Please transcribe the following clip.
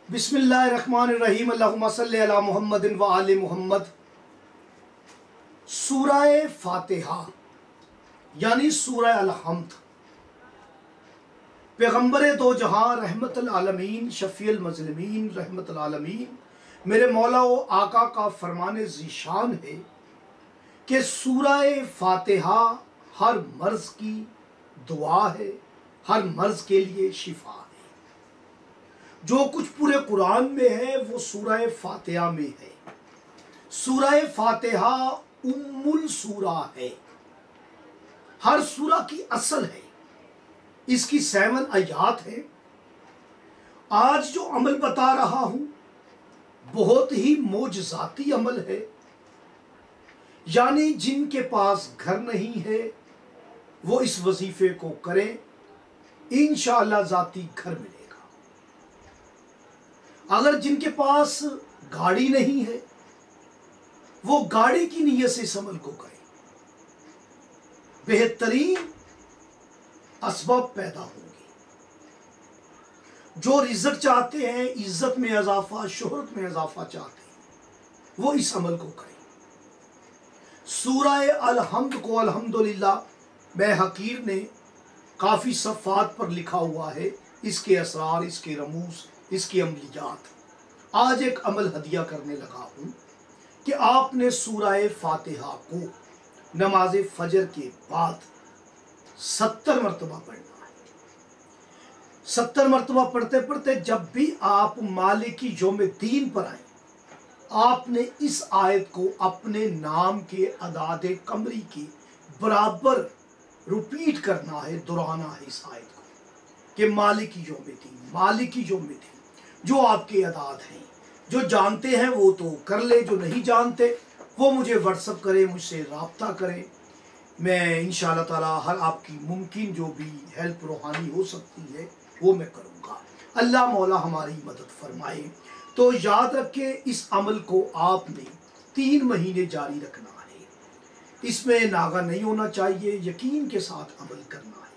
बिस्मिल्लाहिर्रहमानिर्रहीम। अल्लाहुम्मा सल्ली अला मुहम्मदिन व आले मुहम्मद। सूरह फातिहा यानी सूरह अल-हम्द, पैगम्बर दो जहां रहमतुल आलमीन शफीउल मज़लूमीन रहमतुल आलमीन मेरे मौला व आका का फरमाने ज़ीशान है कि सूरह फातिहा हर मर्ज़ की दुआ है, हर मर्ज़ के लिए शिफा है। जो कुछ पूरे कुरान में है वो सूरह फातिहा में है। सूरह फातिहा उम्मुल सूरा है, हर सूरा की असल है। इसकी 7 आयात है। आज जो अमल बता रहा हूं बहुत ही मोजज़ाती अमल है, यानी जिनके पास घर नहीं है वो इस वजीफे को करें, इंशाअल्लाह ज़ाती घर मिलेगा। अगर जिनके पास गाड़ी नहीं है वो गाड़ी की नीयत से इस अमल को करें, बेहतरीन असबाब पैदा होंगे। जो रिज़्क़ चाहते हैं, इज्जत में इजाफा, शोहरत में इजाफा चाहते हैं, वो इस अमल को करें। सूरह अल-हम्द को अल्हम्दुलिल्लाह मैं हकीर ने काफ़ी सफ़ात पर लिखा हुआ है, इसके असरार, इसके रमूज़, इसकी अमलियात। आज एक अमल हदिया करने लगा हूँ कि आपने सूरह फातिहा को नमाज फजर के बाद 70 मरतबा पढ़ना है। 70 मरतबा पढ़ते पढ़ते जब भी आप मालिकी यौमिद्दीन पर आए, आपने इस आयत को अपने नाम के अदाद कमरी के बराबर रिपीट करना है, दोहराना है इस आयत को कि मालिकी यौमिद्दीन, मालिकी यौमिद्दीन। जो आपके अदाद हैं, जो जानते हैं वो तो कर ले, जो नहीं जानते वो मुझे व्हाट्सअप करें, मुझसे राब्ता करें। मैं इंशाअल्लाह ताला हर आपकी मुमकिन जो भी हेल्प रूहानी हो सकती है वो मैं करूँगा। अल्लाह मौला हमारी मदद फरमाए। तो याद रखें, इस अमल को आपने 3 महीने जारी रखना है। इसमें नागा नहीं होना चाहिए, यकीन के साथ अमल करना है।